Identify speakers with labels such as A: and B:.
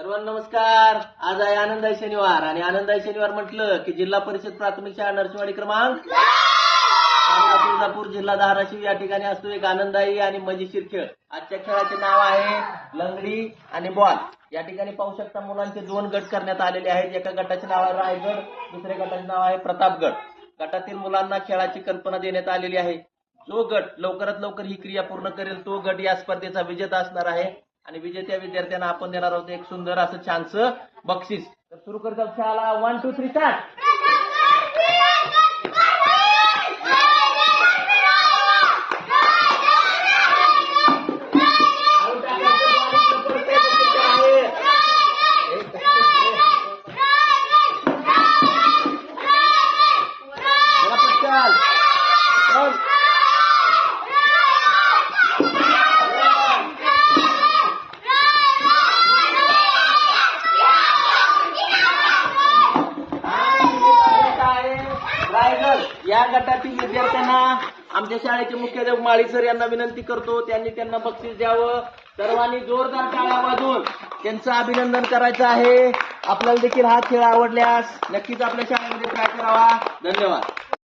A: सर्वांना नमस्कार. आज आहे आनंदाई शनिवार आणि आनंदाई शनिवार म्हटलं की जिल्हा परिषद प्राथमिक शाळा नरसिंहवाडी क्रमांक तुळजापूर जिल्हा धाराशिव या ठिकाणी असतो एक आनंदाई आणि मजेशीर खेळ. आजच्या खेळाचे नाव आहे लंगडी आणि बॉल. या ठिकाणी पाहू शकता मुलांचे 2 गट करण्यात आलेले आहेत. एका गटाचे नाव आहे रायगड, दुसऱ्या गटाचे नाव आहे प्रतापगड. गटातील मुलांना खेळाची कल्पना देण्यात आलेली आहे. जो गट लवकरात लवकर ही क्रिया पूर्ण करेल तो गट या स्पर्धेचा विजेता असणार आहे आणि विजेत्या विद्यार्थ्यांना आपण देणार आहोत एक सुंदर असं छानसं बक्षीस. तर सुरू करतो खेळाला. 1 2 3 स्टार्ट. या गटातील विद्यार्थ्यांना आमच्या शाळेचे मुख्याध्यापक माळी सर यांना विनंती करतो त्यांनी त्यांना बक्षीस द्यावं. सर्वांनी जोरदार टाळ्या वाजवून त्यांचं अभिनंदन करायचं आहे. आपल्याला देखील हा खेळ आवडल्यास नक्कीच आपल्या शाळेमध्ये ट्राय करावा. धन्यवाद.